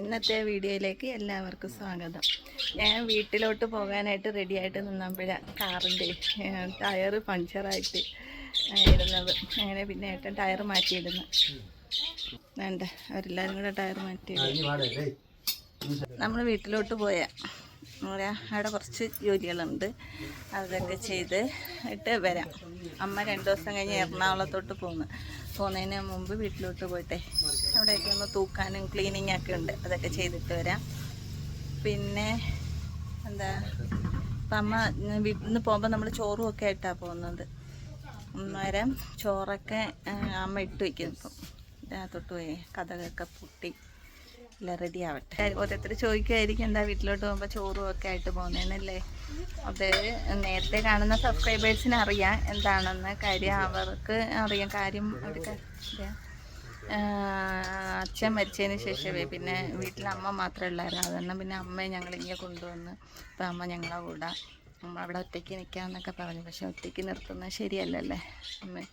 ഇന്നത്തെ വീഡിയോയിലേക്ക് എല്ലാവർക്കും സ്വാഗതം. ഞാൻ വീട്ടിലോട്ട് പോകാനായിട്ട് റെഡിയായിട്ട് നിന്നപ്പോഴാണ് കാറിൻ്റെ ടയർ പഞ്ചറായിട്ട് ഇരുന്നത്. അങ്ങനെ പിന്നെ ഏട്ടൻ ടയർ മാറ്റിയിടുന്നു. വേണ്ട, അവരെല്ലാവരും കൂടെ ടയർ മാറ്റിയിടുന്നു. നമ്മൾ വീട്ടിലോട്ട് പോയാൽ അവിടെ കുറച്ച് ജോലികളുണ്ട്, അതൊക്കെ ചെയ്ത് ഇട്ട് വരാം. അമ്മ 2 ദിവസം കഴിഞ്ഞ് എറണാകുളത്തോട്ട് പോകുന്നതിന് മുമ്പ് വീട്ടിലോട്ട് പോയിട്ടെ അവിടെയൊക്കെ ഒന്ന് തൂക്കാനും ക്ലീനിങ് ഒക്കെ ഉണ്ട്, അതൊക്കെ ചെയ്തിട്ട് വരാം. പിന്നെ എന്താ, ഇപ്പം അമ്മ വീട്ടിൽ നിന്ന് പോകുമ്പോൾ നമ്മൾ ചോറും ഒക്കെ ആയിട്ടാണ് പോകുന്നത്. അന്നേരം ചോറൊക്കെ അമ്മ ഇട്ട് വയ്ക്കും. ഇപ്പം തൊട്ട് പോയി കഥകൊക്കെ പൊട്ടി എല്ലാം റെഡി ആവട്ടെ. ഓരോരുത്തർ ചോദിക്കുമായിരിക്കും എന്താ വീട്ടിലോട്ട് പോകുമ്പോൾ ചോറും ഒക്കെ ആയിട്ട് പോകുന്നതെന്നല്ലേ. അത് നേരത്തെ കാണുന്ന സബ്സ്ക്രൈബേഴ്സിന് അറിയാം എന്താണെന്ന് കാര്യം, അവർക്ക് അറിയാം കാര്യം. അവർക്ക് അച്ഛൻ മരിച്ചതിന് ശേഷമേ പിന്നെ വീട്ടിൽ അമ്മ മാത്രമേ ഉള്ളായിരുന്നു. അതുകൊണ്ട് പിന്നെ അമ്മയെ ഞങ്ങളിങ്ങനെ കൊണ്ടുവന്ന് ഇപ്പം അമ്മ ഞങ്ങളെ കൂടെ അമ്മ അവിടെ ഒറ്റയ്ക്ക് നിൽക്കാമെന്നൊക്കെ പറഞ്ഞു. പക്ഷെ ഒറ്റയ്ക്ക് നിർത്തുന്നത് ശരിയല്ലല്ലേ അമ്മ.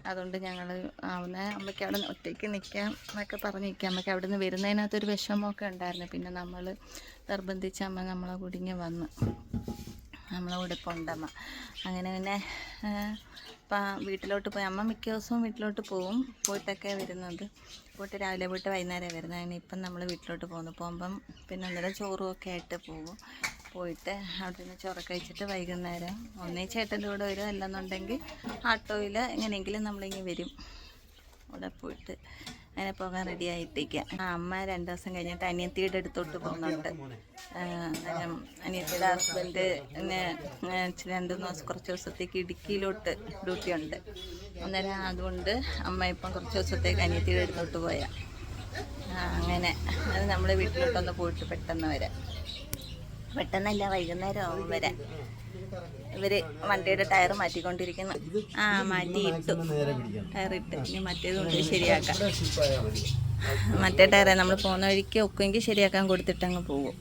അതുകൊണ്ട് ഞങ്ങൾ അമ്മയ്ക്ക് അവിടെ ഒറ്റയ്ക്ക് നിൽക്കാം എന്നൊക്കെ പറഞ്ഞ് നിൽക്കാം. അമ്മയ്ക്ക് അവിടെ നിന്ന് വരുന്നതിനകത്തൊരു വിഷമമൊക്കെ ഉണ്ടായിരുന്നു. പിന്നെ നമ്മൾ നിർബന്ധിച്ച് അമ്മ നമ്മളെ കുടുങ്ങി വന്ന് നമ്മളെ കൂടെ ഇപ്പോൾ ഉണ്ടമ്മ. അങ്ങനെ പിന്നെ വീട്ടിലോട്ട് പോയി. അമ്മ മിക്ക ദിവസവും വീട്ടിലോട്ട് പോയിട്ടൊക്കെ വരുന്നത്. പോയിട്ട് രാവിലെ പോയിട്ട് വൈകുന്നേരം വരുന്നത്. അങ്ങനെ ഇപ്പം നമ്മൾ വീട്ടിലോട്ട് പോകുമ്പം പിന്നെ അന്നേരം ചോറും ഒക്കെ ആയിട്ട് പോയിട്ട് അവിടെ നിന്ന് ചോറൊക്കെ കഴിച്ചിട്ട് വൈകുന്നേരം ചേട്ടൻ്റെ കൂടെ വരും, അല്ലെന്നുണ്ടെങ്കിൽ ആട്ടോയിൽ എങ്ങനെയെങ്കിലും നമ്മളിങ്ങനെ വരും. അവിടെ പോയിട്ട് അങ്ങനെ പോകാൻ റെഡി ആയിട്ടിരിക്കുക. അമ്മ 2 ദിവസം കഴിഞ്ഞിട്ട് അനിയത്തിയുടെ അടുത്തോട്ട് പോകുന്നുണ്ട്. അന്നേരം അനിയത്തിയുടെ ഹസ്ബൻഡ് പിന്നെ 2-3 കുറച്ച് ദിവസത്തേക്ക് ഇടുക്കിയിലോട്ട് ഡ്യൂട്ടി ഉണ്ട്. അന്നേരം അതുകൊണ്ട് അമ്മ ഇപ്പം കുറച്ച് ദിവസത്തേക്ക് അനിയത്തിയുടെ അടുത്തോട്ട് പോയാൽ അങ്ങനെ അത് നമ്മുടെ വീട്ടിലോട്ടൊന്ന് പോയിട്ട് പെട്ടെന്നല്ല വൈകുന്നേരം ആവും വരാൻ. ഇവർ വണ്ടിയുടെ ടയർ മാറ്റിക്കൊണ്ടിരിക്കുന്നു. മാറ്റിയിട്ടു, ടയറിട്ട് ഇനി മറ്റേതുകൊണ്ട് ശരിയാക്കാം. മറ്റേ ടയറെ നമ്മൾ പോകുന്ന വഴിക്ക് ഒക്കെങ്കിൽ ശരിയാക്കാൻ കൊടുത്തിട്ടങ്ങ് പോകും.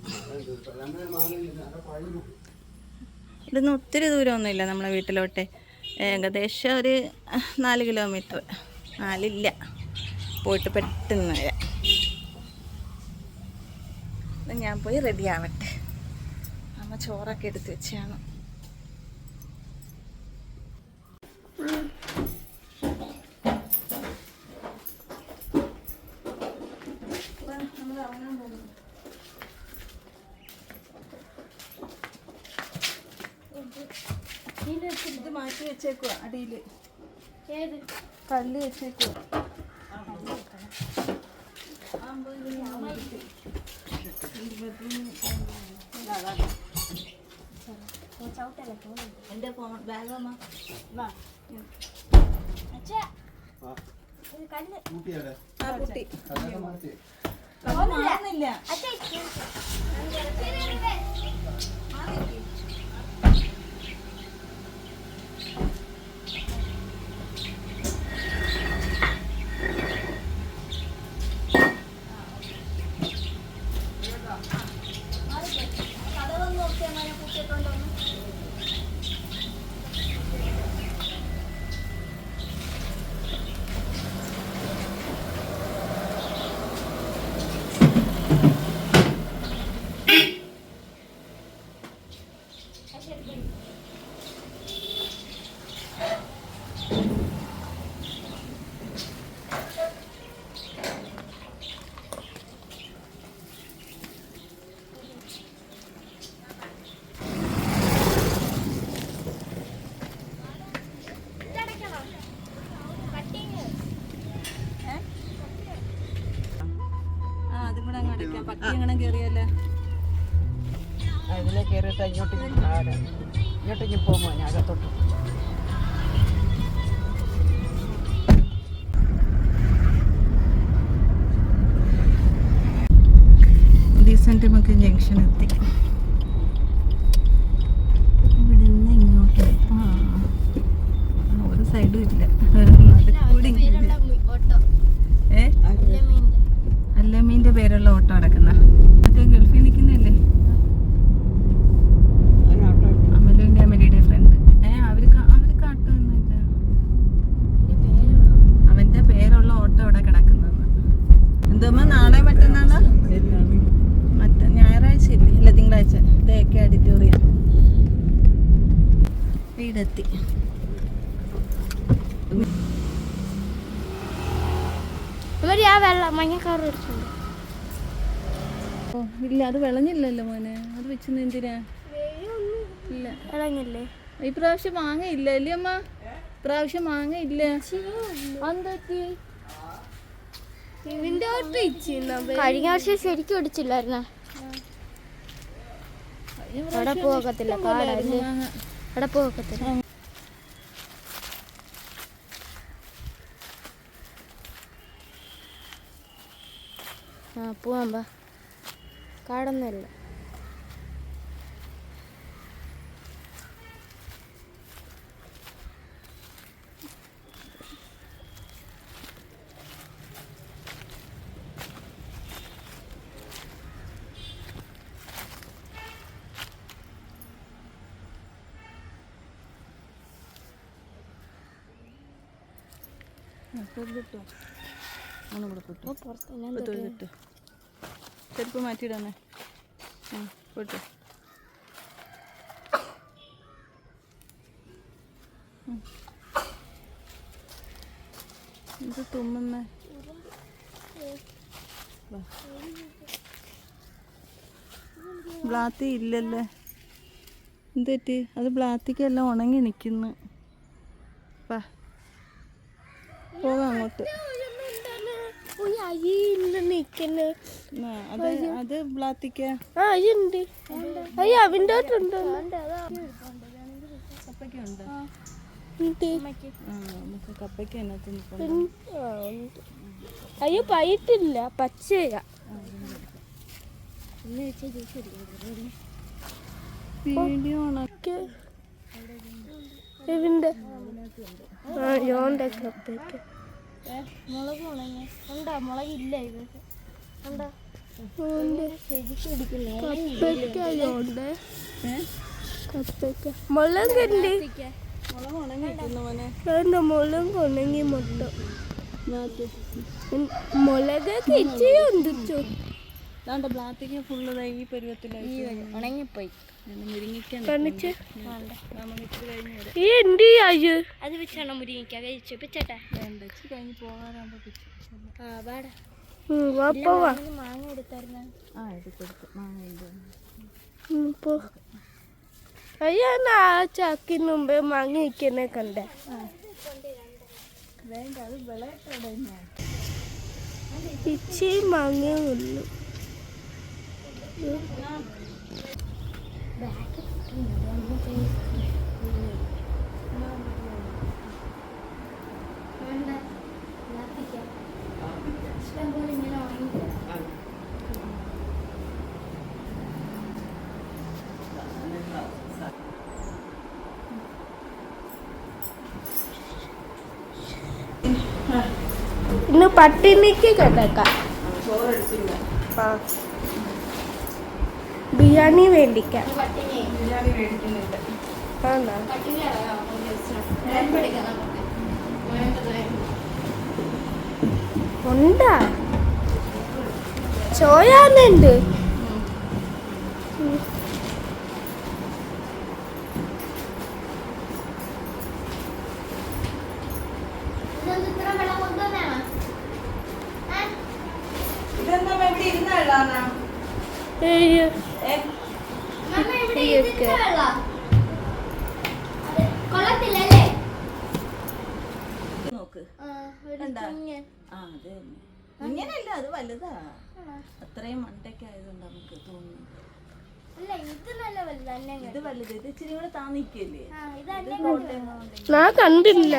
ഇവിടുന്ന് ഒത്തിരി ദൂരമൊന്നുമില്ല നമ്മളെ വീട്ടിലോട്ട്. ഏകദേശം ഒരു 4 കിലോമീറ്റർ, 4 പോയിട്ട് പെട്ടെന്ന് വരാം. ഞാൻ പോയി റെഡി ആവട്ടെ. അമ്മ ചോറൊക്കെ എടുത്ത് വെച്ചാണ്. ഇത് മാറ്റി വെച്ചേക്കുക, അടിയിൽ കല്ല് വെച്ചേക്കുക. എൻ്റെ ബാഗമ്മ കുട്ടി മാറുന്നില്ല. പട്ടി എങ്ങനെ കയറിയല്ലേ അതിലെ കയറിയിട്ട് ഇങ്ങോട്ടേക്ക് പോകുമോ ഞാൻ അകത്തോട്ട്. ഡീസൻറ്റ് നമുക്ക് ജംഗ്ഷൻ എത്തി. ഇവിടെ നിന്ന് ഇങ്ങോട്ട് ഒരു സൈഡും ഇല്ല. അല്ലമീൻ്റെ പേരുള്ള ഓട്ടോ അടക്കുന്ന മറ്റേ ഗൾഫിൽ നിൽക്കുന്നല്ലേ, അമലുവിൻ്റെ ഫ്രണ്ട്. അവർക്ക് ആട്ടോ ഒന്നുമില്ല. അവൻ്റെ പേരുള്ള ഓട്ടോ ഇവിടെ കിടക്കുന്നത്. എന്തോമ്മ നാളെ മറ്റന്നാളോ ഇല്ല, അത് വിളഞ്ഞില്ലല്ലോ മോനെ. അത് വെച്ചെന്ന് എന്തിനാ? ഇല്ല, വിളഞ്ഞില്ലേ? ഈ പ്രാവശ്യം മാങ്ങയില്ല അല്ലേ അമ്മ? പ്രാവശ്യം മാങ്ങയില്ല. കഴിഞ്ഞ വർഷം ശരിക്കും ഒടിച്ചില്ലായിരുന്ന. അവിടെ പോകത്തില്ല, കാടല്ലേ, അവിടെ പോകത്തില്ല. പോവാൻ പാ, കാടൊന്നുമില്ല. ചെരുപ്പ് മാറ്റിയിടന്നേ. പോട്ടു. ഇത് തുമ്മുന്നേ. ബ്ലാത്തി ഇല്ലല്ലേ? എന്തെറ്റി? അത് ബ്ലാത്തിക്കെല്ലാം ഉണങ്ങി നിൽക്കുന്നു. പോകാം അങ്ങോട്ട്. അത് ബ്ലാത്തിക്ക കപ്പയ്ക്ക് അയ്യോ പൈറ്റില്ല, പച്ചയാ. കപ്പയ്ക്ക് മുളക് ഉണങ്ങി ഉണ്ടാ? മുളകില്ല ഇത്. ഉണ്ടാ? മുളക് ഉണങ്ങി മൊത്തം. മുളകൊക്കെ ഇച്ചിരി ഒന്നിച്ചു. ബ്ലാത്തിക്ക് ഫുള്ള് ഈ പരുവത്തിലായി ഉണങ്ങിപ്പോയി. അത് വെച്ചാണോ മുരിങ്ങിക്ക കഴിച്ചു പിച്ചട്ടെ? കഴിഞ്ഞ് പോകാനാകുമ്പോ മാങ്ങ എടുത്തായിരുന്നു. മാങ്ങ ആ ചാക്കിന് മുമ്പേ മാങ്ങ വയ്ക്കുന്നേ കണ്ടേ. ഇച്ചിരി മാങ്ങേ ഉള്ളു. ഇന്ന് പട്ടിണിക്ക് കിടക്കാം. ബിരിയാണി മേടിക്കാം. ഉണ്ടാ ചോയാന്നുണ്ട്. ഇങ്ങനെയല്ല, അത് വലുതാ. അത്രയും മണ്ടയ്ക്കായതുകൊണ്ട് നമുക്ക് തോന്നുന്നു. ഇത് വലുത്, ഇത് ഇച്ചിരി കൂടെ താന്നിക്കല്ലേ. ഞാൻ കണ്ടില്ല.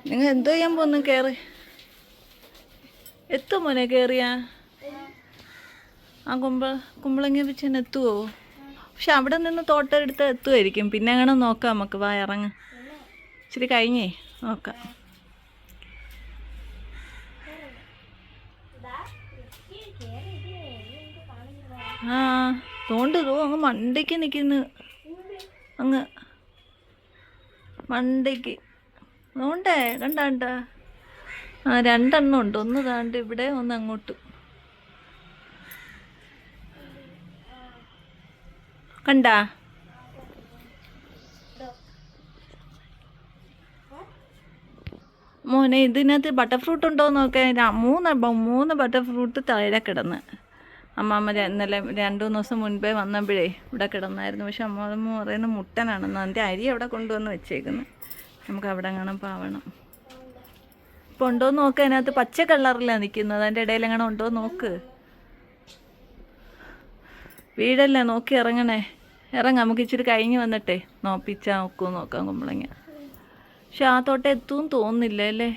നിങ്ങൾ എന്തോ ചെയ്യാൻ പോന്നു? കേറി എത്തും മോനെ. കേറിയാ ആ കുമ്പളങ്ങ പിച്ചൻ എത്തുവോ? പക്ഷെ അവിടെ നിന്ന് തോട്ടം എടുത്ത് എത്തുമായിരിക്കും. പിന്നെ അങ്ങനെ നോക്കാം നമുക്ക്. വാ ഇറങ്ങ, ഇച്ചിരി കഴിഞ്ഞേ നോക്കാം. ആ തോണ്ട് അങ്ങ് മണ്ടയ്ക്ക് നിൽക്കുന്നു. അങ്ങ് മണ്ടയ്ക്ക് നോണ്ടേ. കണ്ട ആ രണ്ടെണ്ണം ഉണ്ട്. ഒന്ന് താണ്ട് ഇവിടെ, ഒന്ന് അങ്ങോട്ട്. കണ്ടാ? മോനെ ഇതിനകത്ത് ബട്ടർ ഫ്രൂട്ട് ഉണ്ടോ എന്ന് നോക്കാൻ മൂന്ന് ബട്ടർ ഫ്രൂട്ട് താഴെ കിടന്ന്. അമ്മാമ്മ ഇന്നലെ 2-3 ദിവസം മുൻപേ വന്നപ്പോഴേ ഇവിടെ കിടന്നായിരുന്നു. പക്ഷെ അമ്മാമ്മ പറയുന്ന മുട്ടനാണെന്ന്. അതിൻ്റെ അരി അവിടെ കൊണ്ടുവന്ന് വെച്ചേക്കുന്നു. നമുക്ക് അവിടെ എങ്ങനെ പാവണം. ഇപ്പോൾ ഉണ്ടോ എന്ന് നോക്കുക. അതിനകത്ത് പച്ച കളറിലാണ് നിൽക്കുന്നത്. അതിൻ്റെ ഇടയിൽ എങ്ങനെ ഉണ്ടോ നോക്ക്. വീടല്ലേ, നോക്കി ഇറങ്ങണേ. ഇറങ്ങാം, നമുക്ക് ഇച്ചിരി കഴിഞ്ഞ് വന്നിട്ടേ നോപ്പിച്ചാൽ നോക്കുമോ നോക്കാം കുമ്പളങ്ങ. പക്ഷെ ആ തോട്ടം എത്തുമെന്ന് തോന്നുന്നില്ല അല്ലേ?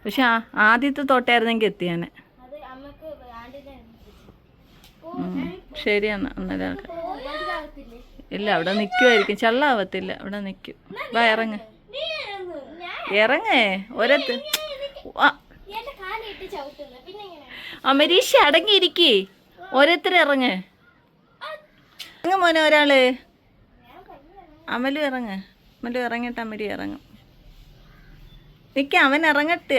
പക്ഷെ ആദ്യത്തെ തോട്ടമായിരുന്നെങ്കിൽ എത്തിയാനെ. ശരിയെന്നാ അന്നേരം ഇല്ല, അവിടെ നിൽക്കുമായിരിക്കും. ചള്ളാവത്തില്ല, അവിടെ നിൽക്കും. വാ ഇറങ്ങ് ഒരത്ത്. അമരീഷ അടങ്ങിയിരിക്കേ, ഓരോരുത്തർ ഇറങ്ങ് മോനെ. ഒരാള് അമലു ഇറങ്ങിയിട്ട് അമരി ഇറങ്ങും. നിൽക്ക, അവൻ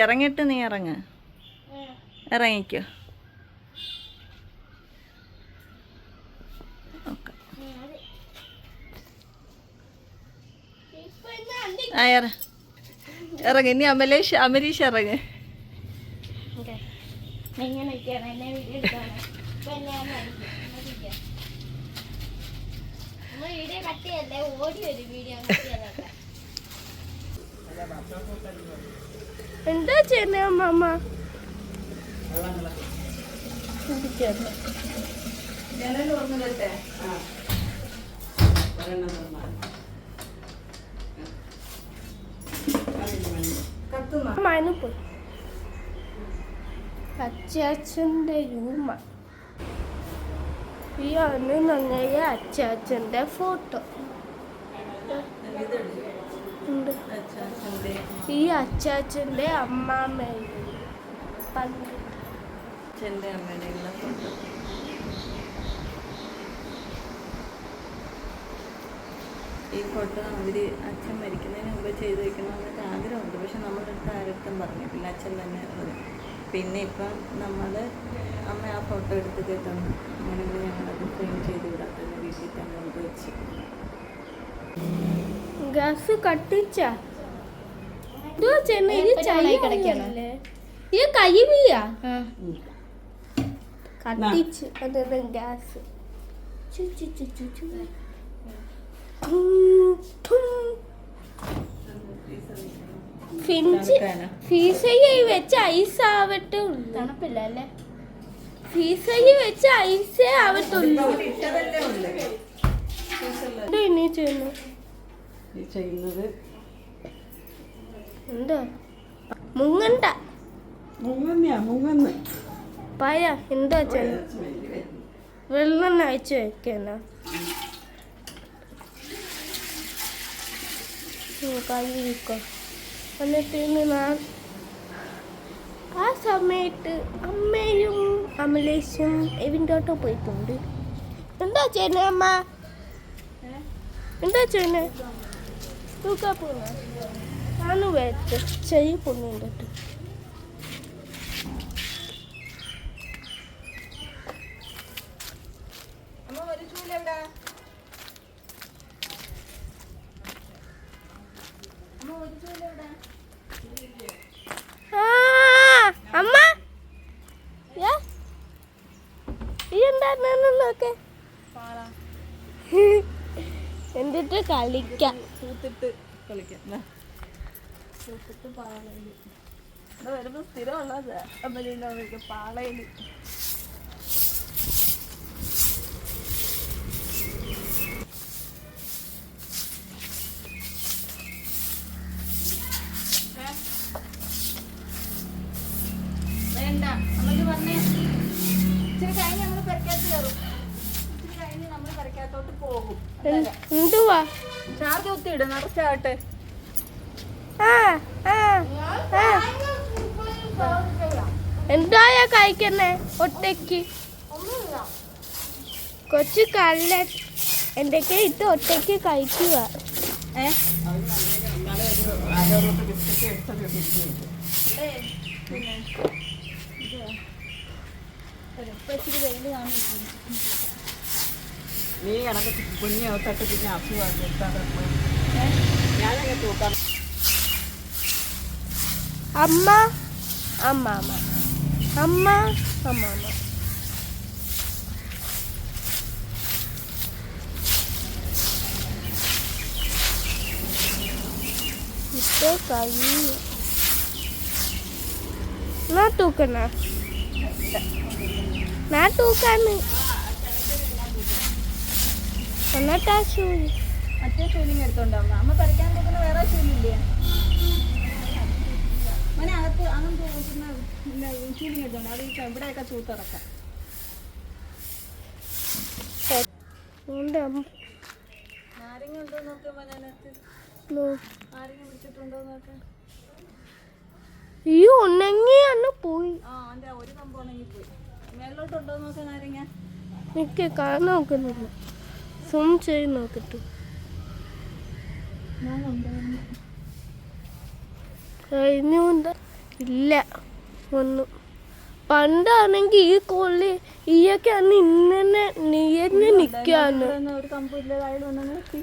ഇറങ്ങിയിട്ട് നീ ഇറങ്ങിക്കോ. ഇറങ്ങി ഇനി അമരീഷ് ഇറങ്ങ്. എന്താ ചെയ്യുന്നേ അമ്മ? പോയി അച്ചാച്ചൻ്റെ രൂമ. ഈ അന്ന് നന്നായ അച്ചാച്ചൻ്റെ ഫോട്ടോ ഉണ്ട്. ഈ അച്ചാച്ചൻ്റെ അമ്മാമ്മയുടെ ഫോട്ടോ. ഈ ഫോട്ടോ അവർ അച്ഛൻ മരിക്കുന്നതിന് മുമ്പ് ചെയ്ത് വെക്കണമെന്നൊക്കെ ആഗ്രഹമുണ്ട്. പക്ഷെ നമ്മളടുത്ത് ആരടുത്തും പറഞ്ഞിട്ടില്ല. അച്ഛൻ തന്നെ പറഞ്ഞു. പിന്നെ ഇപ്പം നമ്മൾ അമ്മ ആ ഫോട്ടോ എടുത്ത് തന്നു. അങ്ങനെയെങ്കിൽ ഞങ്ങളത് ഫ്രെയിം ചെയ്ത് വിടാത്തന്നെ വീട്ടിൽ തന്നെ കൊണ്ട് വെച്ച്. ഗ്യാസ് കത്തിച്ച കത്തിച്ച് ഗ്യാസ് ഫീസയിൽ വെച്ച് ഐസ് ആവട്ടെ. തണുപ്പില്ല അല്ലേ? ഫീസയിൽ വെച്ച് ഐസേ ആവത്തുള്ളൂ. ഇനി ചെയ്യുന്നത് എന്താ? മുങ്ങണ്ട പായ. എന്താ ചെയ്യുന്നത്? വെള്ളം അയച്ചു വെക്കണ കഴിക്കോ. എന്നിട്ട് ആ സമയത്ത് അമ്മയും അമലേശും എവിൻ്റോട്ടോ പോയിട്ടുണ്ട്. എന്താ ചെയ്യുന്നേ അമ്മ? എന്താ ചെയ്യുന്നേ? തൂക്കാ പോണ ഞാനും വേറ്റ് ചെയ്യ പൊണ്ണുണ്ടിട്ട്. അമ്മ എന്താക്കെ എന്നിട്ട് കളിക്കാം. വരുമ്പോ സ്ഥിരമുള്ളത് അമ്മ പാളയില്. വേണ്ട അമ്മക്ക് പറഞ്ഞേ. ഇച്ചിരി കഴിഞ്ഞ് നമ്മൾ പെരക്കകത്ത് കയറും. ഇച്ചിരി കഴിഞ്ഞ് നമ്മൾ പെരക്കകത്തോട്ട് പോകും. എന്തുവാ ചാർജ് കുത്തിയിടും, നിറച്ചാവട്ടെ. എന്തായാ കഴിക്കുന്നേ ഒറ്റയ്ക്ക്? കൊച്ചു കല്ല എന്തൊക്കെ ഇട്ട് ഒറ്റയ്ക്ക് കഴിക്കുക. നീ കണക്ക് കുഞ്ഞെ ഒത്തിട്ട് പിന്നെ അസുഖം ഞാനങ്ങനെ തൂക്കാം. അമ്മ അമ്മ അമ്മ അമ്മ അമ്മ അമ്മ ഇപ്പൊ കഴിഞ്ഞു. ഞാൻ തൂക്കണ ഞാൻ തൂക്കാന്ന് എന്നിട്ടാ ശൂലി മറ്റേ ശൂലിങ് എടുത്തോണ്ടാവും. അമ്മ പറിക്കാൻ കൊടുക്കുന്ന വേറെ ശൂലില്ലേ? അങ്ങനെ അകത്ത് അങ്ങനെ തൂക്കുന്ന ശൂലിങ് എടുത്തോണ്ട് അത് ഇവിടെയൊക്കെ തൂത്തിറക്കാം. നാരങ്ങ ഉണ്ടോ നോക്കുമ്പോ അതിനകത്ത് നാരങ്ങ പിടിച്ചിട്ടുണ്ടോ നോക്കാം. ഈ ഉണങ്ങി അന്ന് പോയി. അതിന്റെ ഒരു കമ്പ് ഉണങ്ങി പോയി. മേലോട്ടുണ്ടോ നോക്കാം നാരങ്ങ. എനിക്ക് കാണാൻ നോക്കുന്നില്ല. സൂം ചെയ്ത് നോക്കട്ടെ. കഴിഞ്ഞുണ്ട് ഇല്ല ഒന്നും. പണ്ടാണെങ്കിൽ ഈ കൊള്ളി ഈയൊക്കെ അന്ന് ഇന്നെ നീയന്നെ നിക്കാന്ന്. ഒരു കമ്പ് ഇല്ലാതായാലും ഒന്നും എത്തി.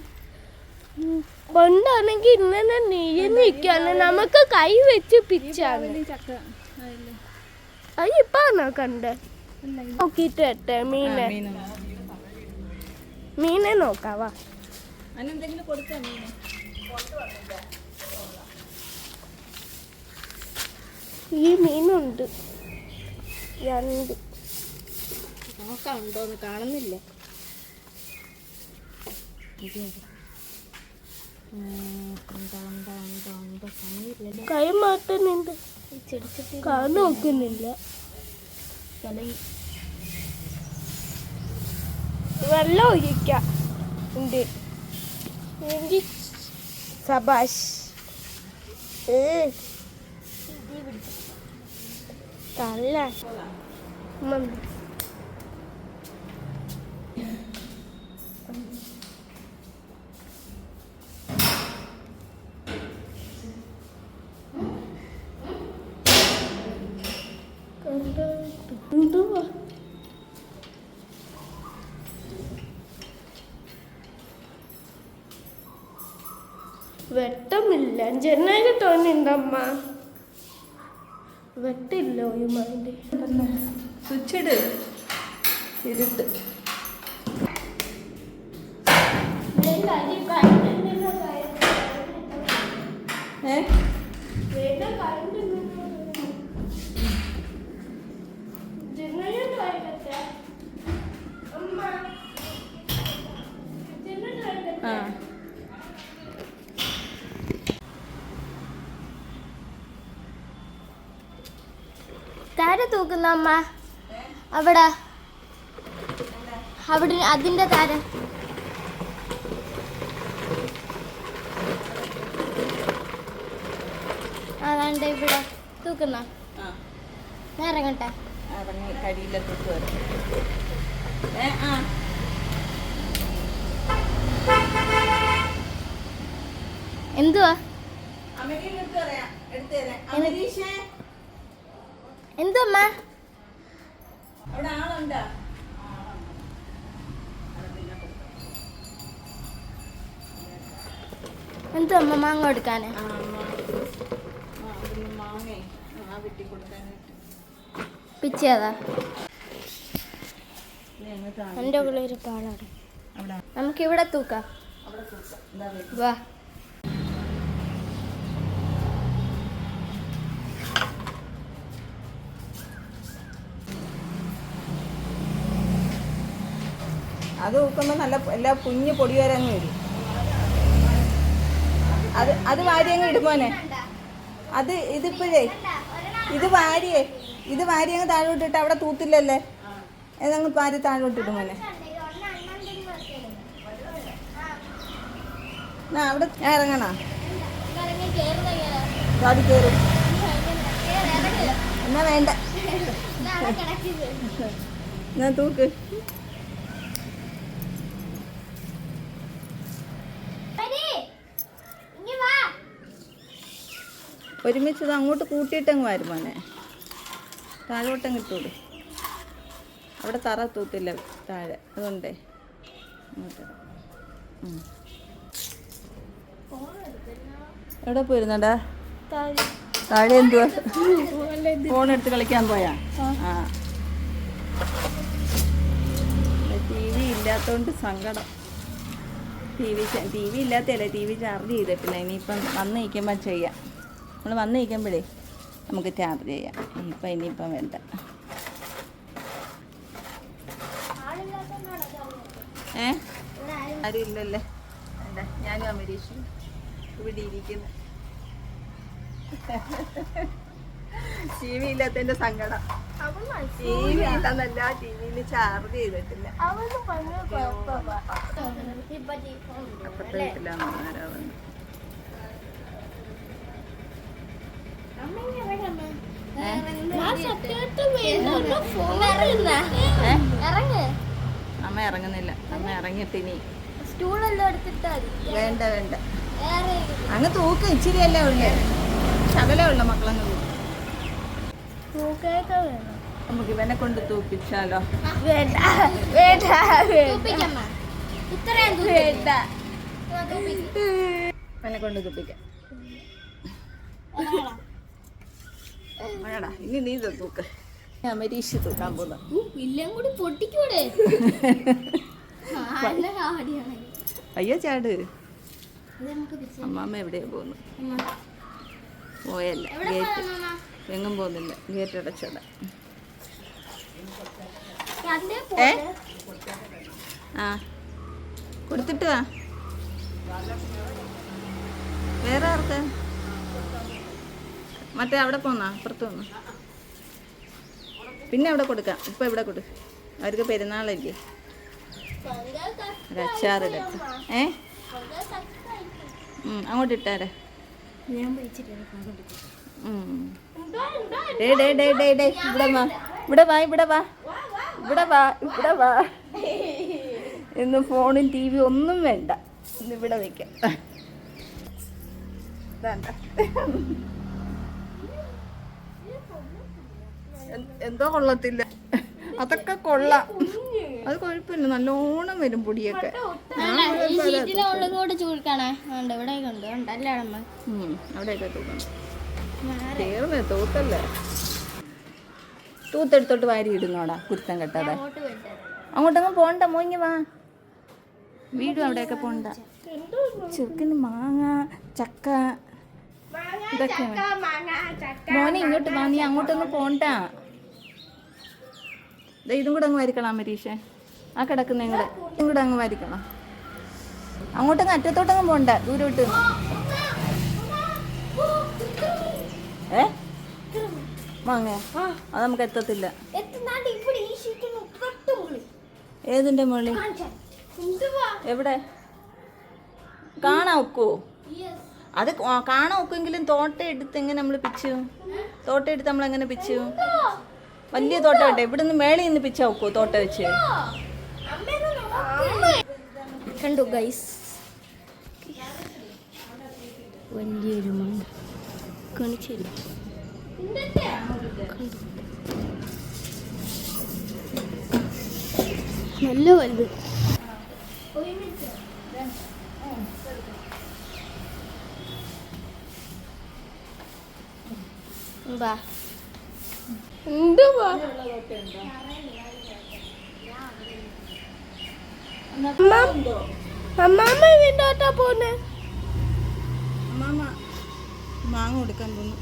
പണ്ടാണെങ്കിൽ ഇന്നെ നീയന്നെ നിക്കാന്ന്. നമുക്ക് കൈ വെച്ച് പിച്ചാണ്. അത് ഇപ്പാണോ കണ്ടേ? നോക്കിട്ട് എട്ടെ മീനെ മീനെ നോക്കാവാ. അതിനെന്തെങ്കിലും കൊടുത്താ മീനെ ഈ മീനുണ്ട് രണ്ട്. നോക്കാം ഉണ്ടോന്ന് കാണുന്നില്ല. കൈ മാറ്റുന്നുണ്ട്. കാണാൻ നോക്കുന്നില്ല. വെള്ളം ഒഴിക്കാം ഉണ്ട്. എങ്കിൽ സബാഷ് തല്ല എന്തുവാ വെട്ടമില്ല. ജനക തോന്നുന്നുണ്ടമ്മ. വെട്ടില്ലോ ഈ മൈൻഡ്. സ്വിച്ച് ഇട്. ഇരുട്ട്. താര തൂക്കുന്ന അമ്മ അവിടെ അവിടെ അതിന്റെ താര അതാണ്ട് ഇവിടെ തൂക്കുന്ന. ഞാൻ ഇറങ്ങട്ടെ. എന്തുവാ എന്തുമ്മ? അവിടെ ആളുണ്ടോ? എന്തുമ്മ മാങ്ങ കൊടുക്കാന്? മാങ്ങേ വെട്ടി കൊടുക്കാനായിട്ട് പിച്ചതാ. എൻ്റെ ഉള്ളിൽ ഒരു പാടാണ്. നമുക്കിവിടെ തൂക്കാം. വാ. അത് നോക്കുമ്പോൾ നല്ല എല്ലാ കുഞ്ഞ് പൊടി വരങ്ങ് വരും. അത് വാരിയങ്ങ് ഇടുമോനെ. ഇതിപ്പോഴേ ഇത് വാരിയങ്ങ് താഴോട്ടിട്ട് അവിടെ തൂത്തില്ലല്ലേ. ഏതങ്ങ് പാരി താഴോട്ടിടുമോനെ. അവിടെ ഞാൻ ഇറങ്ങണോ? ചാടി കയറും എന്നാ വേണ്ട. എന്നാ തൂക്ക്. ഒരുമിച്ച് അങ്ങോട്ട് കൂട്ടിയിട്ടങ്ങ് വരും മോനെ. താഴോട്ടങ്ങ് ഇട്ടൂടെ. അവിടെ തറ തൂത്തില്ല താഴെ. അതുകൊണ്ടേ എവിടെ പോയിരുന്നടാ? താഴെ എന്തുവാ? ഫോൺ എടുത്ത് കളിക്കാൻ പോയാ? ആ, ടി വി ഇല്ലാത്തോണ്ട് സങ്കടം. ടി വി ഇല്ലാത്തല്ലേ, ടി വി ചാർജ് ചെയ്തിട്ടില്ല. ഇനിയിപ്പം വന്ന് നിൽക്കുമ്പോൾ ചെയ്യാം. നമ്മൾ വന്ന് നിൽക്കുമ്പോഴേ നമുക്ക് ചാർജ് ചെയ്യാം. ഇനിയിപ്പം വേണ്ട. ആരും ഇല്ലല്ലേ? വേണ്ട, ഞാനും അമരീഷും ഇവിടെ ഇരിക്കുന്നു. ടി വി ഇല്ലാത്തതിന്റെ സങ്കടം. ടി വി ഇല്ലെന്നല്ല, ടി വിയിൽ ചാർജ് ചെയ്തിട്ടില്ല. അപ്പുറത്തെ വീട്ടിലാണ് ആരാവുന്നത്. അമ്മ ഇറങ്ങുന്നില്ല. അമ്മ ഇറങ്ങിയിട്ട് ഇനി വേണ്ട വേണ്ട, അങ്ങ് തൂക്ക. ഇച്ചിരിയല്ലേ ഉള്ളു, ശകലേ ഉള്ള മക്കളങ്ങ് നമുക്ക് ഇവനെ കൊണ്ട് തൂപ്പിച്ചാലോ? വേണ്ട. ഇവനെ കൊണ്ട് തൂപ്പിക്കാം. വേടാ, ഇനി നീ തൂക്ക്. അമരീഷ് തൂക്കാൻ പോകുന്നു. അയ്യോ ചാട്. അമ്മാമ്മ എവിടെയാ പോകുന്നു? പോയല്ല, ഗേറ്റ് എങ്ങും പോകുന്നില്ല, ഗേറ്റ് അടച്ചട. ആ, കൊടുത്തിട്ട് വാ. വേറെ ആർക്ക്? മറ്റേ അവിടെ പോന്നാ, അപ്പുറത്ത് പോന്നാ. പിന്നെ അവിടെ കൊടുക്കാം. ഇപ്പം ഇവിടെ കൊടു. അവർക്ക് പെരുന്നാളല്ലേ. ഒരു അച്ചാറിടട്ടെ. അങ്ങോട്ട് ഇട്ടാരെ. ഇവിടെ വാ. ഇന്ന് ഫോണും ടി വി ഒന്നും വേണ്ട. ഇന്ന് ഇവിടെ വെക്കാം. എന്തോ കൊള്ളത്തില്ല. അതൊക്കെ കൊള്ളാം. അത് കുഴപ്പമില്ല, നല്ലോണം വരും പൊടിയൊക്കെ. അവിടെയൊക്കെ തൂക്കണം. ചേർന്ന് തൂക്കല്ലേ. തൂത്തെടുത്തോട്ട് വാരി ഇടുന്നോടാ, കുരുത്തം കെട്ടാതെ. അങ്ങോട്ടങ്ങ് പോണ്ട, മോങ്ങി വാ. വീടും അവിടെയൊക്കെ പോണ്ട. ചെറുക്കിന് മാങ്ങ, ചക്ക, ഇതൊക്കെ മോനെ ഇങ്ങോട്ട് വാ. നീ അങ്ങോട്ടൊന്നും പോണ്ട. ഇതും കൂടെ അങ്ങ് വരിക്കണം അമരീഷേ. ആ കിടക്കുന്ന ഇതും കൂടെ അങ്ങ് വരിക്കണം. അങ്ങോട്ടങ്ങ് അറ്റത്തോട്ടങ്ങ് പോണ്ട, ദൂരോട്ട്. മാങ്ങ അത് നമുക്ക് എത്തത്തില്ല. ഏതിന്റെ മുകളിൽ? എവിടെ കാണാൻ ഒക്കോ? അത് കാണാൻ ഒക്കെങ്കിലും തോട്ട എടുത്ത് എങ്ങനെ നമ്മൾ പിച്ചു? തോട്ട എടുത്ത് നമ്മൾ എങ്ങനെ പിച്ചു? വലിയ തോട്ട കേട്ടെ. ഇവിടെ നിന്ന് മേളിൽ നിന്ന് പിച്ചാ ഒക്കോ തോട്ട വെച്ച്? കണ്ടു ഗൈസ്, വലിയൊരു മണ്ണ് കാണിച്ചില്ല. നല്ല വലുത്. അമ്മാമ്മ വീണ്ടോട്ടാ പോന്നെ. അമ്മാമ്മ മാങ്ങ കൊടുക്കാൻ പോന്നു.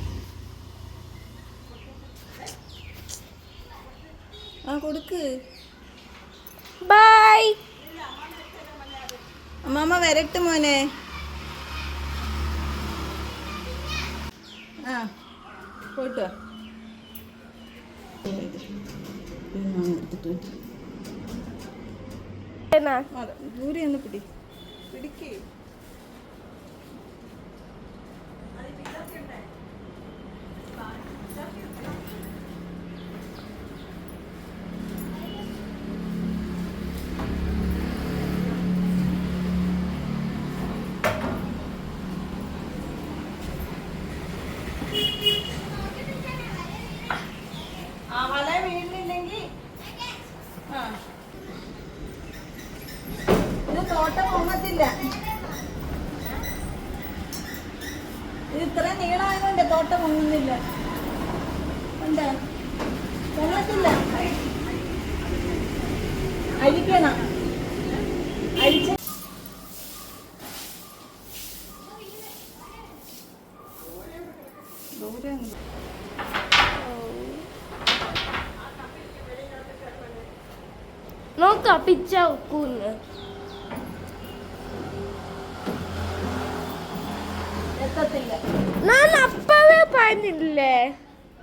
ആ കൊടുക്ക്. ബൈ. അമ്മാമ്മ വരട്ടെ മോനെ. ആ പോയിട്ട് ദൂരെ ഒന്ന് പിടിക്കേ. തോട്ട പൊങ്ങുന്നില്ല. ഉണ്ട് വെള്ളത്തില്ല. അഴിക്കണം. അഴിച്ച ദൂരെ നോക്ക പിച്ച ഉക്കൂന്ന് എത്തത്തില്ല. ഞാൻ അപ്പവേ പറഞ്ഞില്ലേ,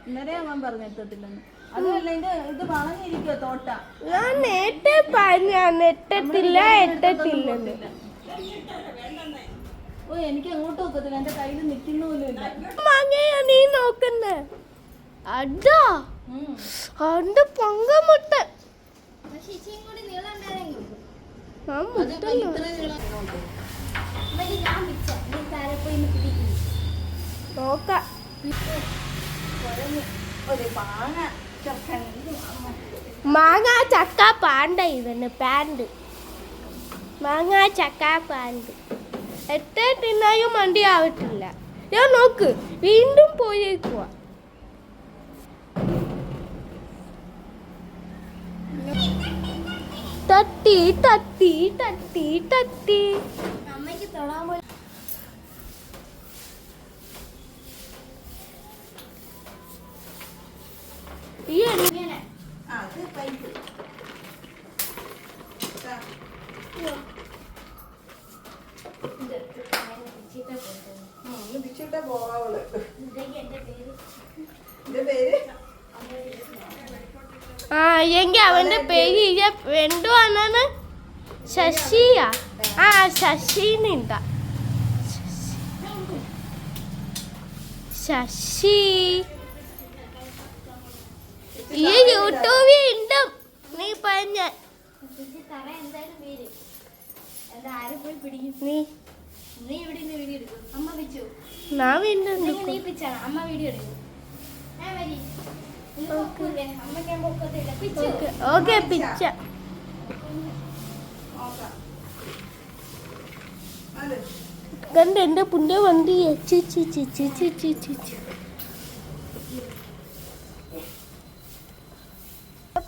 ഇന്നലെ അവൻ പറഞ്ഞു എത്തത്തില്ലെന്ന്. അതുമല്ല ഇത് വളഞ്ഞിരിക്കുക തോട്ട. ഞാൻ നേരത്തെ പറഞ്ഞാണ് എത്തത്തില്ല എത്തത്തില്ലെന്ന്. ഓ എനിക്ക് അങ്ങോട്ട് നോക്കത്തില്ല, എന്റെ കയ്യിൽ നിൽക്കുന്ന പോലും ഇല്ല. മാങ്ങയാ നീ നോക്കുന്നേ? അതാ അണ്ട് പൊങ്കമുട്ട. നോക്കാം. മാങ്ങ ചക്ക പാണ്ട ഇതന്നെ പാൻറ്. മാങ്ങ ചക്ക പാൻറ് എത്ര തിന്നായും മണ്ടി ആവത്തില്ല. ഞാൻ നോക്ക് വീണ്ടും പോയേക്കുക. തട്ടി തട്ടി തട്ടി തട്ടി അമ്മയ്ക്ക് തൊടാൻ പോയി. ഈ എങ്ങനെ അത് പൈപ്പ് പിച്ചിട്ടേ പോവാവള്. എന്റെ പേര് ആ എങ്കിൽ അവന്റെ പേര് രണ്ടു ആണ് ശശിയാ. ആ ശശിനിണ്ട ശശി. ഈ യൂട്യൂബിൽ ഉണ്ട് നീ പറഞ്ഞ. ഞാൻ വീണ്ടും ഓക്കെ പിച്ച കണ്ട് എന്റെ പുണ്യ വണ്ടി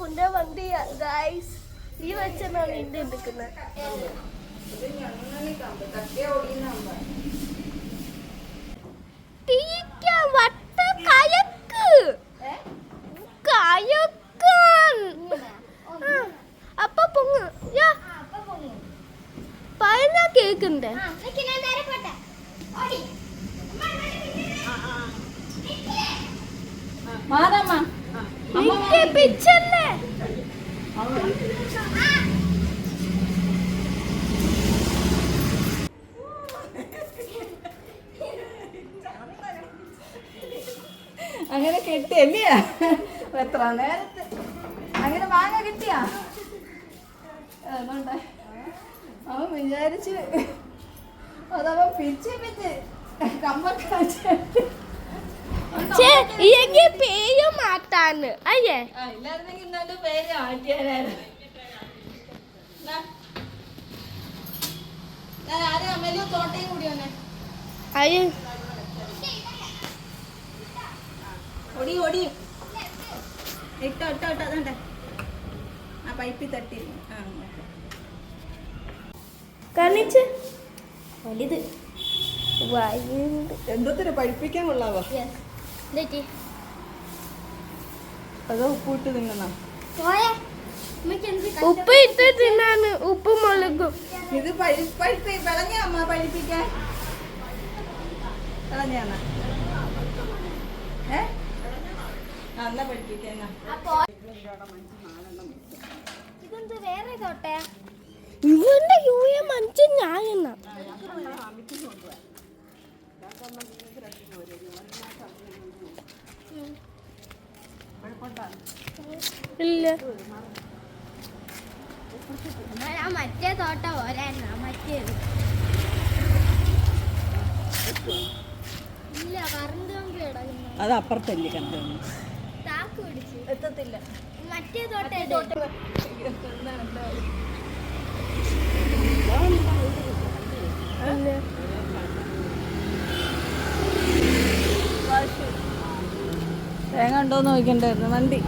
പുണ്യ വണ്ടി ഗൈസ്. ഈ വെച്ചാണ് എന്റെ എടുക്കുന്നത്. വട്ട കയക്ക് കയക്കാൻ അപ്പ പൊങ്ങ് പറഞ്ഞ കേക്കണ്ടേ? പിച്ചല്ലേ അങ്ങനെ കിട്ടിയല്ലേ? എത്ര നേരത്തെ അങ്ങനെ വാങ്ങ കിട്ടിയാ? അവൻ വിചാരിച്ച് അതവൻ പിച്ച് പിച്ച് കമ്പക്കാറ്റ് പേര് മാറ്റാന്ന്. അയ്യേ ഇല്ലായിരുന്നെങ്കിൽ ഇന്നലെ പേര് മാറ്റിയാലായിരുന്നു. ആരും അമ്മയിലും തോട്ടയും കൂടി വന്നേ. അയ്യ ഒടിയും ഒടിയും ഇട്ടോ ഇട്ടോ ഇട്ടോ അതണ്ടേ ആ പൈപ്പിൽ തട്ടി. കാണിച്ച് വലുത് എന്തോത്തിന് പഴിപ്പിക്കാൻ കൊള്ളാവോ? അതോ ഉപ്പിട്ട് തിന്നണോ? ഉപ്പ് ഇട്ട് തിന്നാണ്. ഉപ്പ് മുളകും. ഇത് വിളഞ്ഞാ പഴിപ്പിക്കാൻ വിളഞ്ഞാന്ന എന്നാ പഠിപ്പിക്കാ. ഇവന്റെ യൂയെ മഞ്ച് ഞാൻ ഇല്ല. മറ്റേ തോട്ട പോരായിരുന്നു. മറ്റേത് ഇല്ല കറണ്ട് കമ്പി കിടക്കുന്നു. അത് അപ്പുറത്തല്ലേ കണ്ടു താക്ക് പിടിച്ച് എത്തത്തില്ല. മറ്റേ തോട്ട തേങ്ങ ഉണ്ടോന്ന് നോക്കണ്ടായിരുന്നു വണ്ടി.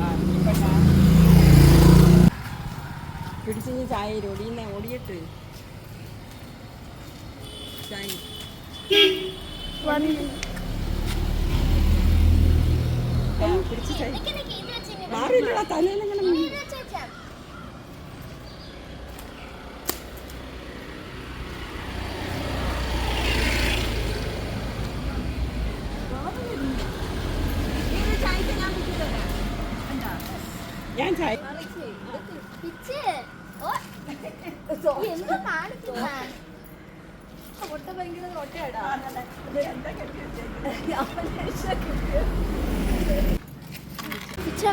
പിടിച്ച് ചായ ഓടിയുന്ന ഓടിയിട്ട് ചായ പിടിച്ച് ചായ മാറിയില്ല തലയിലെങ്ങനെ ഞാൻ ചായ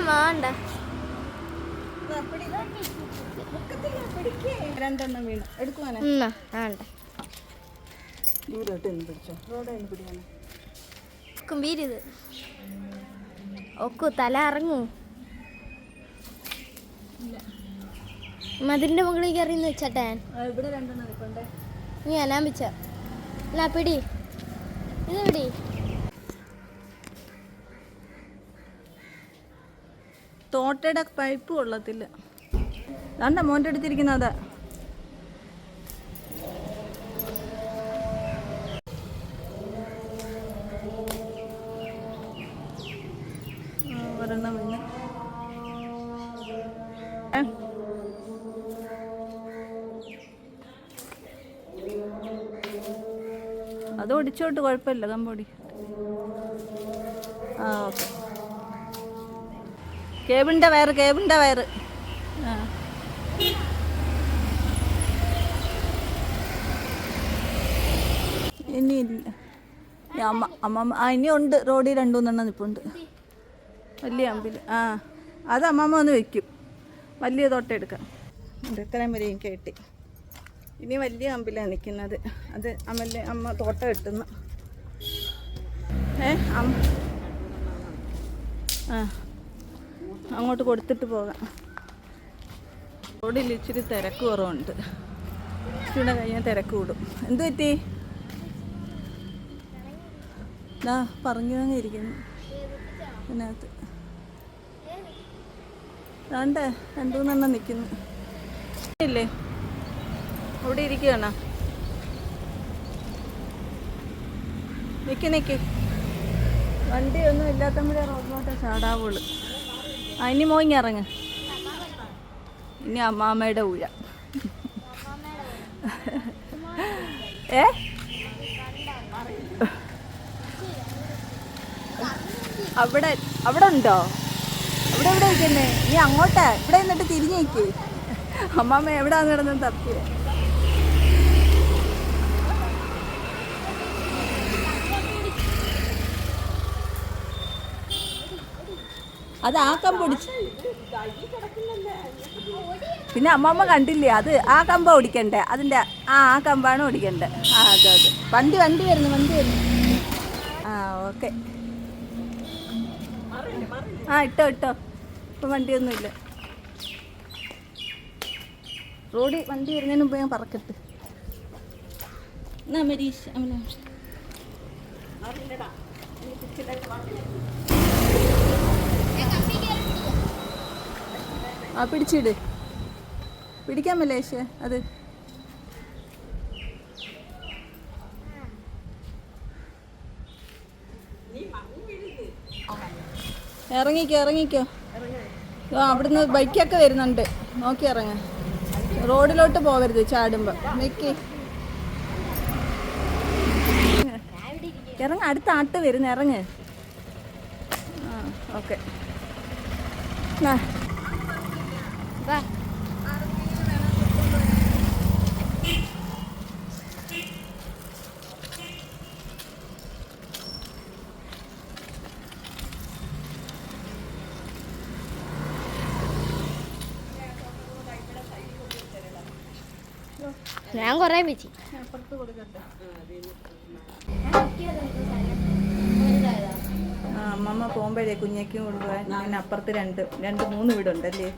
വേണ്ട രണ്ടെണ്ണം വീണ് എടുക്കുവാനെ വേണ്ട ദൂരോട്ട് പിടിച്ചോ. റോഡ് പിടിക്കാനെ വീരിത് ഒക്കു തല ഇറങ്ങൂ. മതിലിന്റെ മുകളിൽ കയറിന്ന് വെച്ചട്ടെ. ഇവിടെ രണ്ടെണ്ണം നിൽക്കണ്ടേ. നീ അനാമിച്ച അല്ല പിടി ഇത് പിടി. തോട്ടയുടെ പൈപ്പ് കൊള്ളത്തില്ല. ദാണ്ട മോൻ്റെ അടുത്തിരിക്കുന്നതാ. ഒരെണ്ണം പിന്നെ അത് ഒടിച്ചോട്ട് കുഴപ്പമില്ല. കമ്പൊടി. ആ ഓക്കെ. കേബിളിൻ്റെ വയറ്. ആ ഇനിയില്ല. അമ്മമ്മ ഇനി ഉണ്ട്. റോഡിൽ 2-3 നിൽപ്പുണ്ട്. വലിയ അമ്പിൽ. ആ അത് അമ്മമ്മ ഒന്ന് വെക്കും. വലിയ തോട്ടം എടുക്കാം. ഇത്രയും വരെ എനിക്ക് കിട്ടി. ഇനി വലിയ അമ്പിലാണ് നിൽക്കുന്നത്. അത് അമ്മ തോട്ടം കിട്ടുന്നു. ആ അങ്ങോട്ട് കൊടുത്തിട്ട് പോകാം. റോഡിൽ ഇച്ചിരി തിരക്ക് കുറവുണ്ട്. ഇച്ചിരി കഴിഞ്ഞാൽ തിരക്ക് കൂടും. എന്ത് പറ്റി? പറഞ്ഞു ഇരിക്കുന്നു അതിനകത്ത്. 2-3 നിൽക്കുന്നു. ഇല്ലേ അവിടെ ഇരിക്കുകയാണോ? നിൽക്ക്. വണ്ടിയൊന്നും ഇല്ലാത്തപ്പോഴേ റോഡിലോട്ട് ചാടാവുള്ളു. ഇനി മോയിറങ്ങ്. ഇനി അമ്മാമ്മയുടെ ഊഴ. അവിടെ ഉണ്ടോ? അവിടെ എവിടെ ഇരിക്കുന്നേ? നീ അങ്ങോട്ടാ. ഇവിടെ നിന്നിട്ട് തിരിഞ്ഞു നിൽക്ക്. അമ്മാമ്മ എവിടെയാന്ന് കിടന്നത് തപ്പിയെ. അത് ആ കമ്പ് ഒടിച്ച്. പിന്നെ അമ്മമ്മ കണ്ടില്ലേ? അത് ആ കമ്പ ഓടിക്കണ്ടേ? അതിൻ്റെ ആ കമ്പാണ് ഓടിക്കണ്ടേ. അതെ വണ്ടി വരുന്നു. ആ ഓക്കെ. ഇട്ടോ ഇപ്പം വണ്ടിയൊന്നുമില്ല. റോഡിൽ വണ്ടി വരുന്നതിന് മുമ്പ് ഞാൻ പറക്കട്ടെ. എന്നാ മരീഷ് പിടിച്ചിട്. പിടിക്കാൻ മല്ലേശ് അത്. ഇറങ്ങിക്കോ. അവിടുന്ന് ബൈക്കൊക്കെ വരുന്നുണ്ട്. നോക്കി ഇറങ്ങ. റോഡിലോട്ട് പോകരുത് ചാടുമ്പോ. നിക്ക്. ഇറങ്ങ. അടുത്ത ആട്ട് വരുന്ന. ഇറങ്ങ്. ഓക്കെ. ഞാൻ കൊറേ വെച്ച് അമ്മമ്മ പോകുമ്പോഴേ കുഞ്ഞേക്കും കൊണ്ടുപോകാൻ. പിന്നെ അപ്പുറത്ത് 2-3 വീടുണ്ടല്ലേ.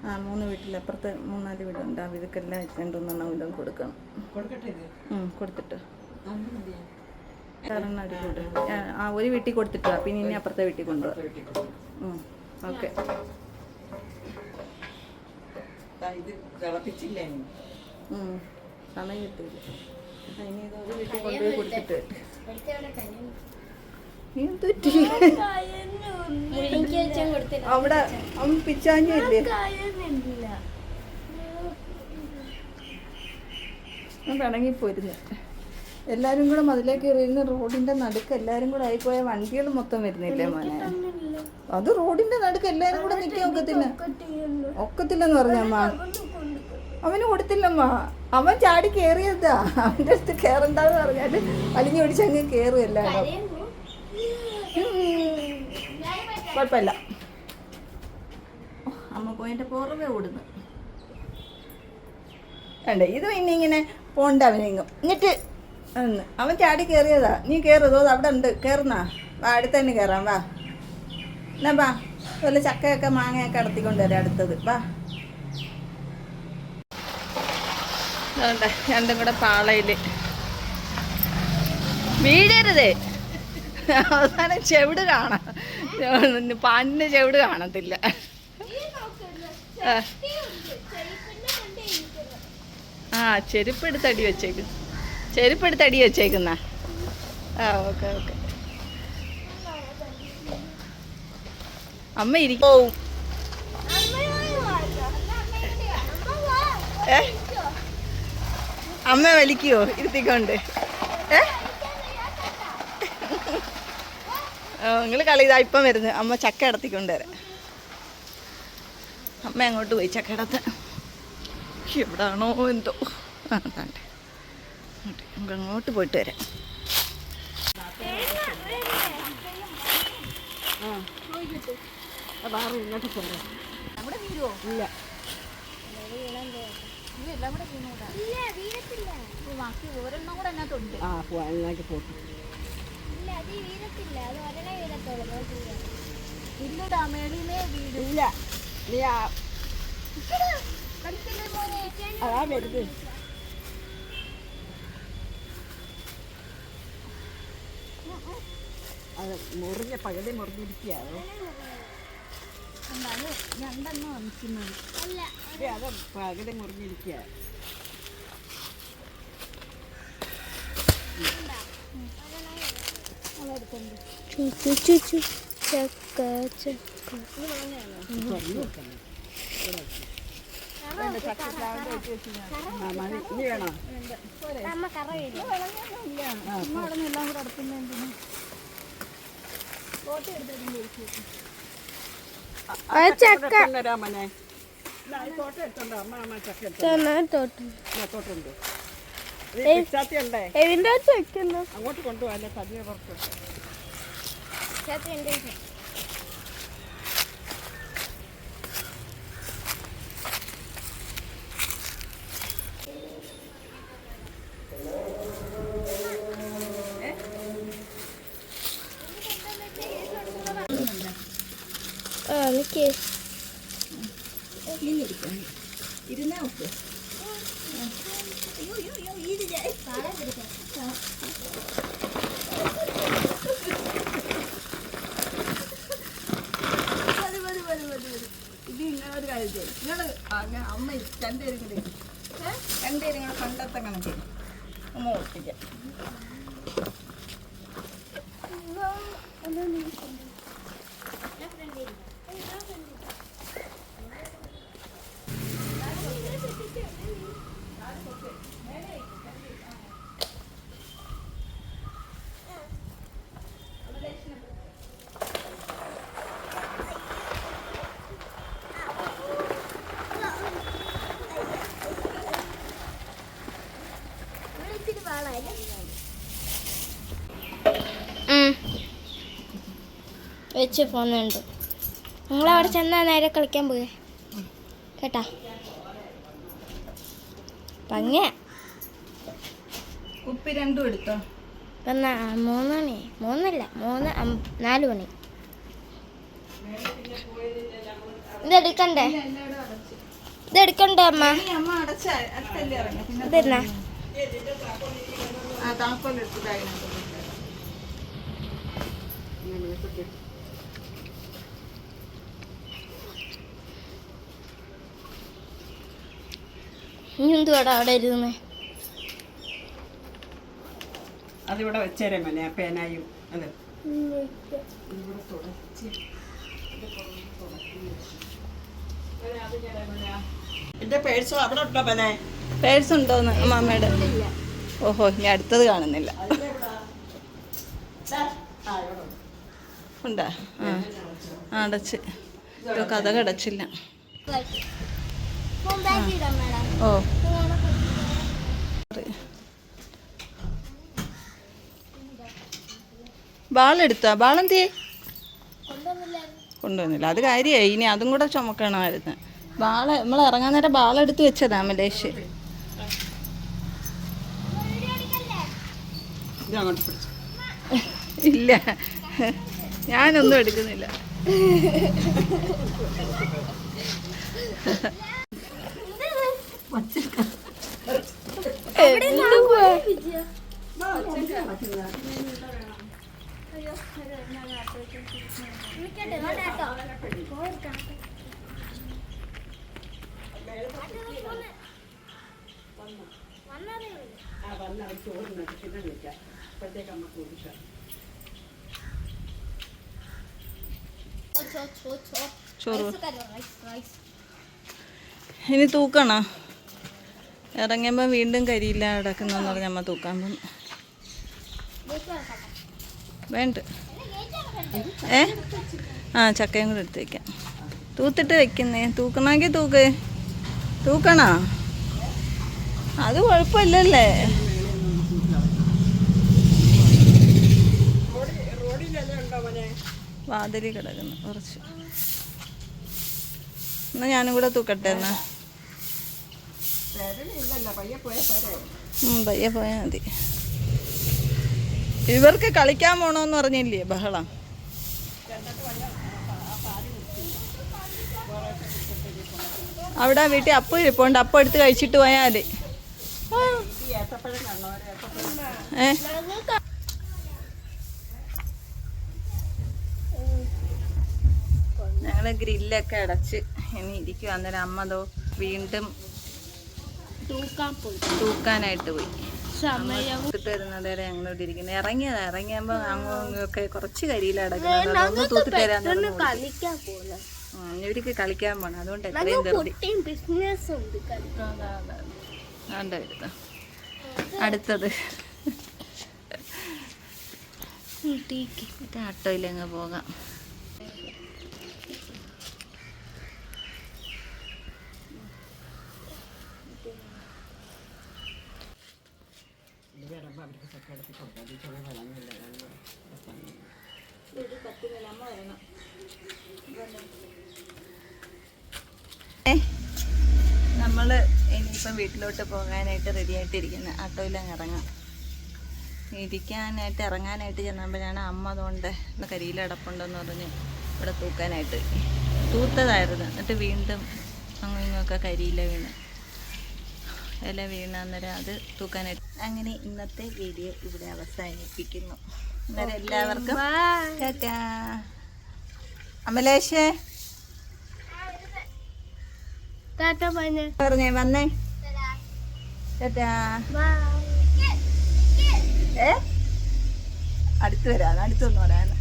3 വീട്ടിൽ അപ്പുറത്ത് 3-4 വീടുണ്ട്. ആ വീടുക്കെല്ലാം 2-3 വീടും കൊടുക്കണം. കൊടുത്തിട്ട് ആ ഒരു വീട്ടിൽ കൊടുത്തിട്ടാ പിന്നെ ഇനി അപ്പുറത്തെ വീട്ടിൽ കൊണ്ടുപോകാം. ഓക്കെ. ഇത് തിളപ്പിച്ചില്ലേ സമയം കിട്ടില്ല. ഇനി ഇത് ഒരു വീട്ടിൽ കൊണ്ടുപോയി കൊടുത്തിട്ട് അവിടെ പിച്ചാഞ്ഞില്ലേ പിണങ്ങിപ്പോയിരുന്നു. എല്ലാരും കൂടെ മതിലേക്ക് എറിയുന്ന റോഡിന്റെ നടുക്ക് എല്ലാരും കൂടെ ആയിപ്പോയ വണ്ടികൾ മൊത്തം വരുന്നില്ലേ മോനെ? അത് റോഡിന്റെ നടുക്ക് എല്ലാരും കൂടെ നിൽക്കാൻ ഒക്കത്തില്ലെന്ന് പറഞ്ഞമ്മ. അവന് കൊടുത്തില്ലമ്മ. അവൻ ചാടി കേറിയതാ. അവന്റെ അടുത്ത് കേറണ്ടെന്ന് പറഞ്ഞാല് വലിഞ്ഞു പിടിച്ചങ്ങ് കേറും എല്ലാവരും. കുഴപ്പമില്ല. അമ്മ പോയിന്റെ പുറമെ ഓടുന്നു വേണ്ടേ. ഇത് പിന്നെ ഇങ്ങനെ പോണ്ട അവനെങ്ങും. എന്നിട്ട് അവൻ ചാടി കയറിയതാ. നീ കയറുതോ അവിടെ ഉണ്ട്. കയറുന്നാ വാ, അടുത്ത് തന്നെ കയറാം. വാ എന്നാ വാ. അതുപോലെ ചക്കയൊക്കെ മാങ്ങയൊക്കെ അടത്തിക്കൊണ്ട് വരാം അടുത്തത്. വാ. അതുകൊണ്ട് രണ്ടും കൂടെ പാളയില് വീഴരുതേ. അവസാനം ചെവിട് കാണാം. പാനിന് ചെവിട് കാണത്തില്ല. ആ ചെരുപ്പെടുത്തടി വെച്ചേക്കും. ചെരുപ്പെടുത്തടി വെച്ചേക്കുന്ന. ആ ഓക്കെ ഓക്കെ. അമ്മ ഇരിക്കും. അമ്മ വലിക്കുവോ ഇരുത്തിക്കൊണ്ട്? നിങ്ങൾ കളി ഇതാ ഇപ്പം വരുന്നത്. അമ്മ ചക്ക അടത്തിക്കൊണ്ട് വരാം. അമ്മ അങ്ങോട്ട് പോയി ചക്ക അടത്ത്. എവിടാണോ എന്തോ. ആ താണ്ടെ നമുക്ക് അങ്ങോട്ട് പോയിട്ട് വരാം. ഇങ്ങോട്ട് പോരാ. അവിടെ വീഴുവോ? ഇല്ല. ബാക്കി ഒരെണ്ണം കൂടെ അതിനകത്തുണ്ട്. ആ അതിനകത്ത് പോട്ടു. ഇല്ലടാ മേളിലേ വീട്. ഇല്ല നീ അതാ വരുത്. അത് മുറിഞ്ഞ പകുതി മുറിഞ്ഞിരിക്കുകയാണോ? രണ്ടെണ്ണം വന്നിക്കുന്നത്. അത് പകുതി മുറിഞ്ഞിരിക്കുക. ഇനി വേണോ? രാമനെ തോട്ടം എടുത്തോണ്ടോ? അമ്മ അമ്മ ചക്ക തോട്ടുണ്ട്. അങ്ങോട്ട് കൊണ്ടുപോകാല്ലേ? പതിയെ പുറത്ത് ഇരുന്നാ നോക്ക്. ഇത് ഇങ്ങനെ ഒരു കാര്യം ചെയ്യും. നിങ്ങള് അമ്മ രണ്ടുപേരും കൂടി രണ്ടുപേരും കൂടെ പണ്ടത്തെ കണക്ക് അമ്മ ഓർപ്പിക്കാം. വെച്ച് പോകുന്നുണ്ട്. നിങ്ങളവിടെ ചെന്നാൽ നേരെ കളിക്കാൻ പോയേ കേട്ടാ. പങ്ങ കുപ്പി രണ്ടും എടുത്തോ. ഇപ്പം 3 മണി 3 4 മണി. ഇതെടുക്കണ്ടേ? ഇതെടുക്കണ്ടേ അമ്മ? ഇതെന്നാ താക്കോലെടുത്ത് ബാഗിനകത്ത് ഇനി എന്തുവാടാ അവിടെ ഇരുന്നേ? അതിവിടെ വെച്ചേരേ മനെ പേനായും അതെ എന്റെ പേഴ്സോ അവിടെ ഉണ്ടോ മനെ? പേഴ്സ് ഉണ്ടോന്ന് അമ്മമ്മയുടെ? ഓഹോ, ഇനി അടുത്തത് കാണുന്നില്ല. ഉണ്ടാ? ആ, അടച്ച്. കഥ അടച്ചില്ല. ഓ, ബാളെടുത്താ? ബാളെന്തിയേ? കൊണ്ടുവന്നില്ല. അത് കാര്യമായി. ഇനി അതും കൂടെ ചുമക്കണമായിരുന്നു. നമ്മൾ ഇറങ്ങാൻ നേരം ബാളെടുത്ത് വെച്ചതാ മലേഷ്. ഇല്ല, ഞാനൊന്നും എടുക്കുന്നില്ല. ചോറ് ഇനി തൂക്കണോ? ഇറങ്ങിയപ്പോൾ വീണ്ടും കരിയില്ല കിടക്കുന്നെന്ന് പറഞ്ഞ് അമ്മ തൂക്കാൻ പോന്നു. വേണ്ട. ആ, ചക്കയും കൂടെ എടുത്ത് വയ്ക്കാം. തൂത്തിട്ട് വെക്കുന്നേ. തൂക്കണമെങ്കിൽ തൂക്കണോ? അത് കുഴപ്പമില്ലല്ലേ. വാതിലി കിടക്കുന്നു കുറച്ച്. എന്നാ ഞാനും കൂടെ തൂക്കട്ടെ. എന്നാ പയ്യെ പോയാൽ മതി. ഇവർക്ക് കളിക്കാൻ പോണോന്ന് പറഞ്ഞില്ലേ ബഹളം? അവിടെ വീട്ടിൽ അപ്പം ഇരിപ്പുണ്ട്. അപ്പം എടുത്ത് കഴിച്ചിട്ട് പോയാൽ ഞങ്ങൾ ഗ്രില്ലൊക്കെ അടച്ച് ഇനി ഇരിക്കും. അന്നേരം അമ്മതോ വീണ്ടും തൂക്കാനായിട്ട് പോയി. തൂത്തിട്ട് വരുന്നത് വരെ ഞങ്ങളിവിടെ ഇരിക്കുന്നത്. ഇറങ്ങിയപ്പോൾ അങ്ങൊക്കെ കുറച്ച് കരിയില അടക്കുന്നത്. അതൊന്ന് തൂത്തിട്ട് തരാൻ ഇവർക്ക് കളിക്കാൻ പോണം. അതുകൊണ്ട് എത്രയും ഉണ്ടായിരുന്നു. അടുത്തത് ആട്ടോയിലങ്ങ് പോകാം. നമ്മൾ ഇനിയിപ്പം വീട്ടിലോട്ട് പോകാനായിട്ട് റെഡി ആയിട്ടിരിക്കുന്നത്. ആട്ടോയിലങ്ങ് ഇറങ്ങാം. ഇറങ്ങാനായിട്ട് ചെന്നപ്പോഴാണ് അമ്മ അതുകൊണ്ട് കരിയിലടപ്പുണ്ടെന്ന് പറഞ്ഞ് ഇവിടെ തൂക്കാനായിട്ട് തൂത്തതായിരുന്നു. എന്നിട്ട് വീണ്ടും അങ്ങും ഇങ്ങൊക്കെ കരിയില ഇല വീണ അന്നേരം അത് തൂക്കാനായിട്ട്. അങ്ങനെ ഇന്നത്തെ വീഡിയോ ഇവിടെ അവസാനിപ്പിക്കുന്നു. അന്നേരം എല്ലാവർക്കും ടാറ്റാ. അമലേഷേ പറഞ്ഞേ വന്നേ. ടാറ്റാ. അടുത്ത് വരാന്ന്. അടുത്തൊന്നും പറയാന്ന്.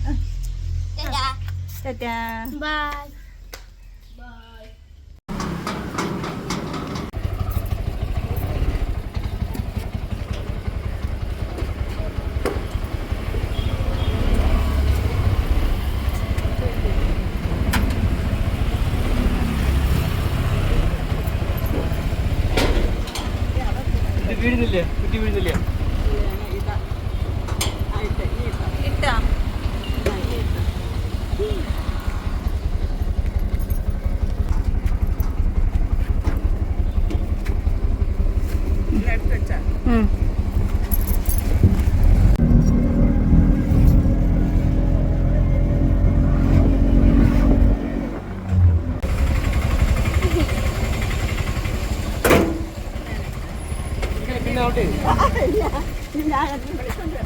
ടാറ്റാ. വീഴുന്നില്ലേ? കുറ്റി വീഴുന്നില്ലേ? ഇട്ടാ എടുത്ത് വെച്ചാ പിന്നെ ഞാൻ വിളിച്ചോണ്ട്